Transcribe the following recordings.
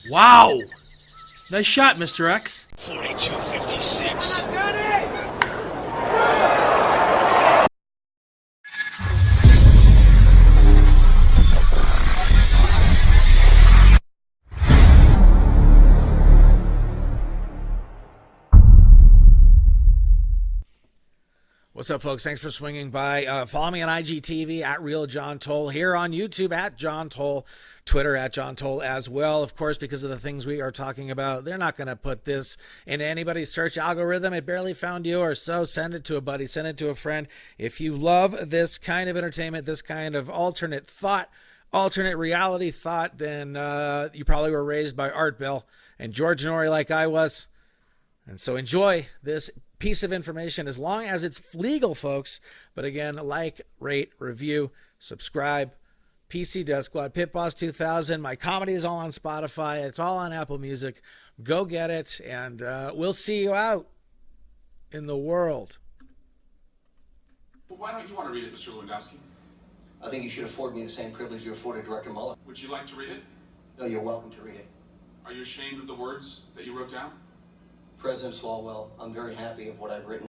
Wow! Nice shot, Mr. X. 4256. What's up, folks? Thanks for swinging by. Follow me on IGTV at Real John Tole, here on YouTube at John Tole, Twitter at John Tole as well. Of course, because of the things we are talking about, they're not going to put this into anybody's search algorithm. It barely found you, or so. Send it to a buddy, send it to a friend. If you love this kind of entertainment, this kind of alternate thought, alternate reality thought, then you probably were raised by Art Bell and George Norrie like I was. And so enjoy this piece of information as long as it's legal, folks. But again, like, rate, review, subscribe. PC Deathsquad, Pitboss 2000. My comedy is all on Spotify. It's all on Apple Music. Go get it, and we'll see you out in the world. Well, why don't you want to read it, Mr. Lewandowski? I think you should afford me the same privilege you afforded Director Mueller. Would you like to read it? No, you're welcome to read it. Are you ashamed of the words that you wrote down? President Swalwell, I'm very happy of what I've written.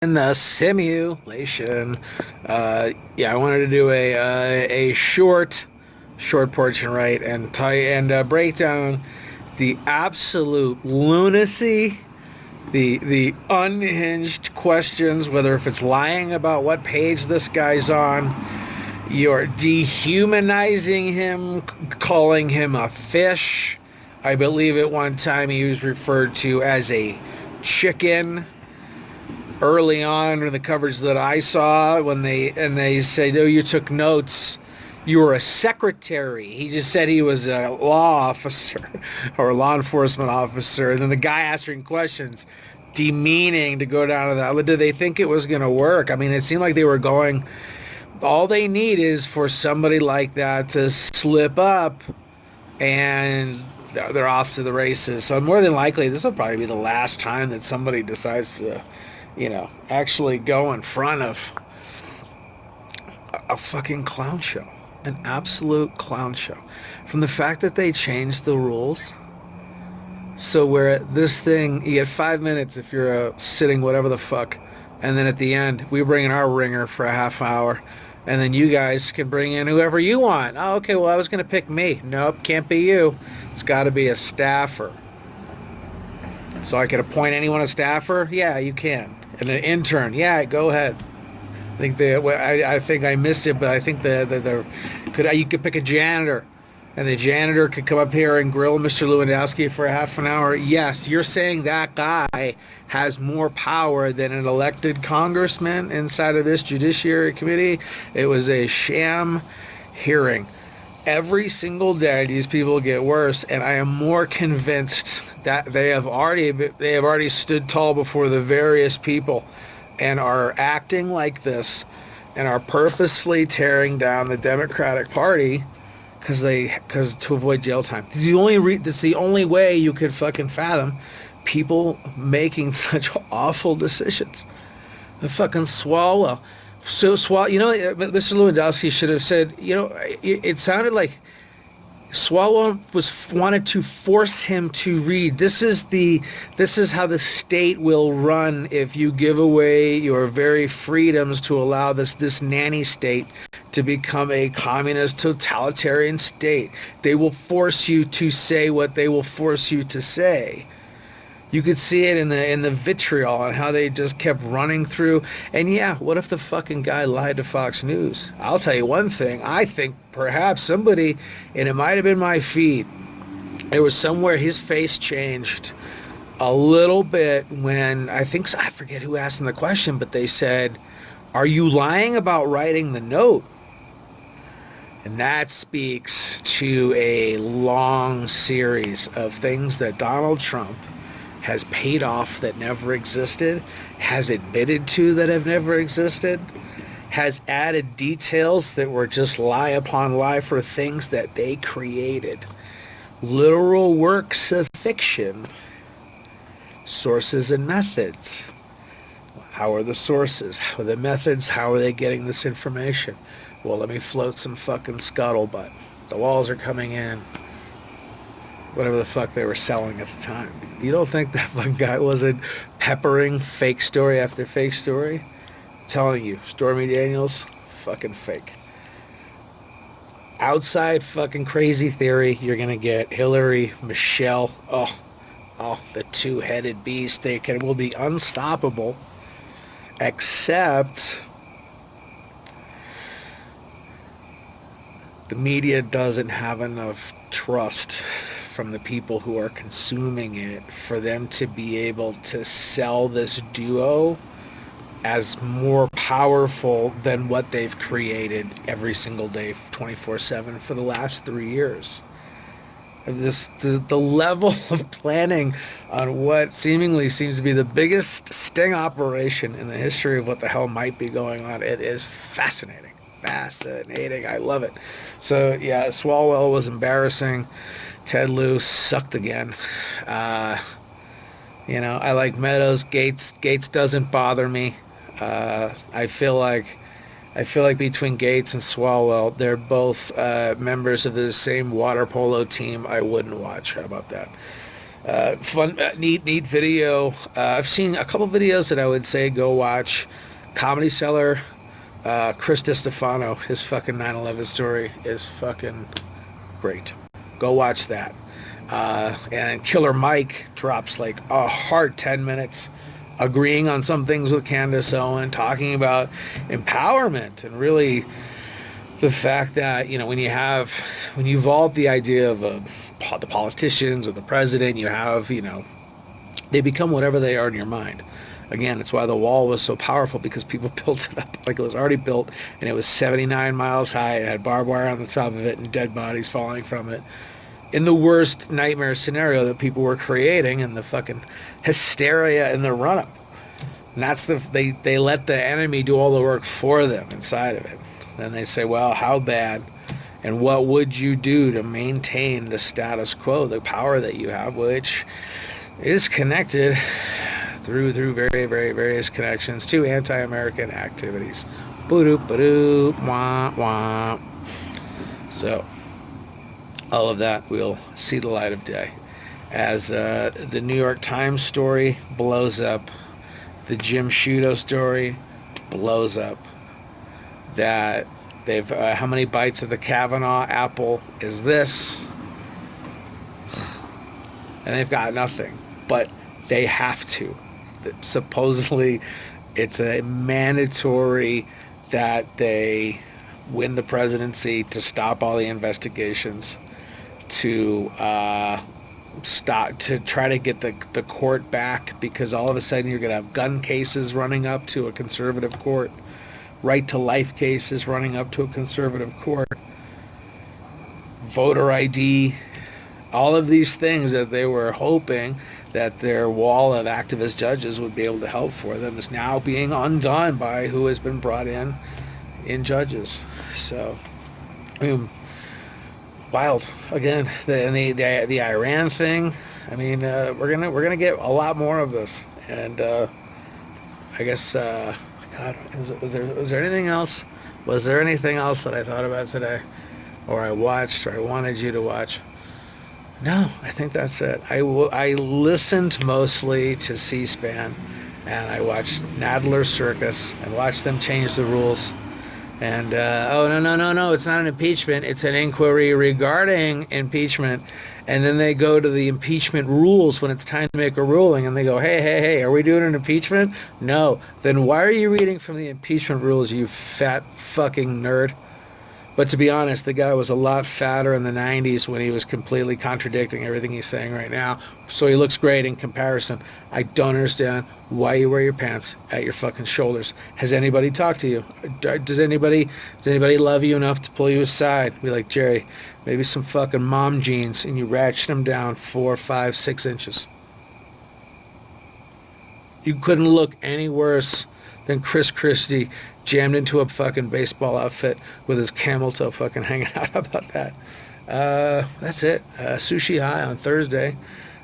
In the simulation, I wanted to do a short portion, right, and break down the absolute lunacy, the unhinged questions, whether if it's lying about what page this guy's on, you're dehumanizing him, calling him a fish. I believe at one time he was referred to as a chicken. Early on in the coverage that I saw, when they said, "Oh, you took notes. You were a secretary." He just said he was a law officer or a law enforcement officer. And then the guy answering questions, demeaning to go down to that. Did they think it was going to work? I mean, it seemed like they were going, all they need is for somebody like that to slip up and they're off to the races. So more than likely, this will probably be the last time that somebody decides to, actually go in front of a fucking clown show. An absolute clown show. From the fact that they changed the rules, so where this thing, you get 5 minutes if you're sitting whatever the fuck, and then at the end we bring in our ringer for a half hour, and then you guys can bring in whoever you want. Oh, okay, well, I was going to pick me. Nope, can't be you. It's got to be a staffer. So I could appoint anyone a staffer? Yeah, you can. And an intern? Yeah, go ahead. I think I missed it, but I think you could pick a janitor, and the janitor could come up here and grill Mr. Lewandowski for a half an hour. Yes, you're saying that guy has more power than an elected congressman inside of this Judiciary Committee. It was a sham hearing. Every single day, these people get worse, and I am more convinced that they have already stood tall before the various people and are acting like this and are purposefully tearing down the Democratic Party because to avoid jail time. That's the only way you could fucking fathom people making such awful decisions. The fucking Swalwell. So Mr. Lewandowski should have said, it sounded like Swalwell wanted to force him to read. This is how the state will run if you give away your very freedoms to allow this nanny state to become a communist totalitarian state. They will force you to say what they will force you to say. You could see it in the vitriol and how they just kept running through. And yeah, what if the fucking guy lied to Fox News? I'll tell you one thing. I think perhaps somebody, and it might have been my feed, it was somewhere his face changed a little bit when I forget who asked him the question, but they said, "Are you lying about writing the note?" And that speaks to a long series of things that Donald Trump has paid off that never existed, has admitted to that have never existed, has added details that were just lie upon lie for things that they created. literal works of fiction. Sources and methods. How are the sources? How are the methods? How are they getting this information? Well, let me float some fucking scuttlebutt. The walls are coming in. Whatever the fuck they were selling at the time. You don't think that fucking guy wasn't peppering fake story after fake story? I'm telling you, Stormy Daniels, fucking fake. Outside fucking crazy theory, you're gonna get Hillary, Michelle. Oh, the two-headed beast. Will be unstoppable. Except the media doesn't have enough trust from the people who are consuming it for them to be able to sell this duo as more powerful than what they've created every single day 24/7 for the last 3 years. The level of planning on what seemingly seems to be the biggest sting operation in the history of what the hell might be going on, it is fascinating. I love it. So yeah, Swalwell was embarrassing. Ted Lieu sucked again. I like Meadows. Gates doesn't bother me. I feel like between Gates and Swalwell, they're both members of the same water polo team I wouldn't watch. How about that? Fun, neat video. I've seen a couple videos that I would say go watch. Comedy Cellar, Chris DiStefano, his fucking 9/11 story is fucking great. Go watch that. And Killer Mike drops like a hard 10 minutes agreeing on some things with Candace Owen, talking about empowerment and really the fact that, when you evolve the idea of the politicians or the president, you have, they become whatever they are in your mind. Again, it's why the wall was so powerful, because people built it up like it was already built, and it was 79 miles high. It had barbed wire on the top of it and dead bodies falling from it. In the worst nightmare scenario that people were creating, and the fucking hysteria in the run-up. And that's they let the enemy do all the work for them inside of it. Then they say, well, how bad? And what would you do to maintain the status quo, the power that you have, which is connected through very, very various connections to anti-American activities. Boop, boop, wah, wah. So, all of that will see the light of day as the New York Times story blows up, the Jim Sciutto story blows up, that they've how many bites of the Kavanaugh apple is this, and they've got nothing, but they have to. Supposedly it's a mandatory that they win the presidency to stop all the investigations, to try to get the court back, because all of a sudden you're going to have gun cases running up to a conservative court, right to life cases running up to a conservative court, voter ID, all of these things that they were hoping that their wall of activist judges would be able to help for them is now being undone by who has been brought in judges. So, wild again. The Iran thing. I mean, we're gonna get a lot more of this, and I guess God, was there anything else? Was there anything else that I thought about today, or I watched, or I wanted you to watch? No, I think that's it. I listened mostly to C-SPAN, and I watched Nadler Circus and watched them change the rules. And no, it's not an impeachment. It's an inquiry regarding impeachment. And then they go to the impeachment rules when it's time to make a ruling, and they go, hey, are we doing an impeachment? No. Then why are you reading from the impeachment rules, you fat fucking nerd? But to be honest, the guy was a lot fatter in the 90s when he was completely contradicting everything he's saying right now. So he looks great in comparison. I don't understand why you wear your pants at your fucking shoulders. Has anybody talked to you? Does anybody love you enough to pull you aside? Be like, Jerry, maybe some fucking mom jeans, and you ratchet them down 4, 5, 6 inches. You couldn't look any worse than Chris Christie jammed into a fucking baseball outfit with his camel toe fucking hanging out. How about that? That's it. Sushi High on Thursday.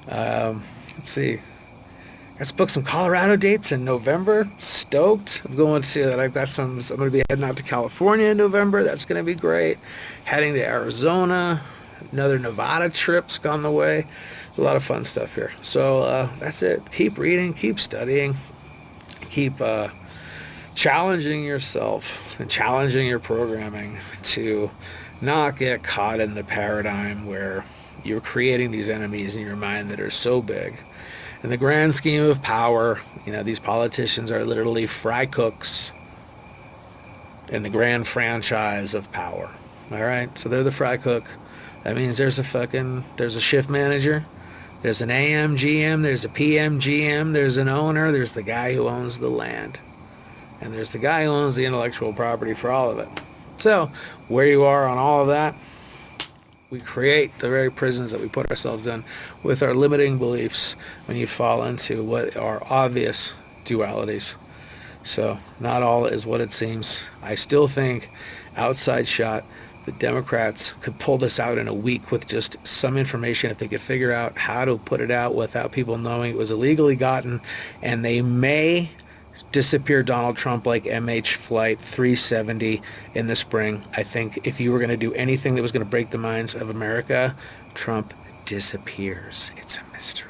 Let's see. Let's book some Colorado dates in November. Stoked. I'm going to see that I've got some. I'm going to be heading out to California in November. That's going to be great. Heading to Arizona. Another Nevada trip's on the way. A lot of fun stuff here. So that's it. Keep reading. Keep studying. Keep challenging yourself and challenging your programming to not get caught in the paradigm where you're creating these enemies in your mind that are so big. In the grand scheme of power, you know, these politicians are literally fry cooks in the grand franchise of power. All right? So they're the fry cook. That means there's a shift manager, there's an AM GM, there's a PM GM, there's an owner, there's the guy who owns the land, and there's the guy who owns the intellectual property for all of it. So where you are on all of that, we create the very prisons that we put ourselves in with our limiting beliefs when you fall into what are obvious dualities. So not all is what it seems. I still think, outside shot, the Democrats could pull this out in a week with just some information if they could figure out how to put it out without people knowing it was illegally gotten, and they may disappear Donald Trump like MH Flight 370 in the spring. I think if you were going to do anything that was going to break the minds of America, Trump disappears. It's a mystery.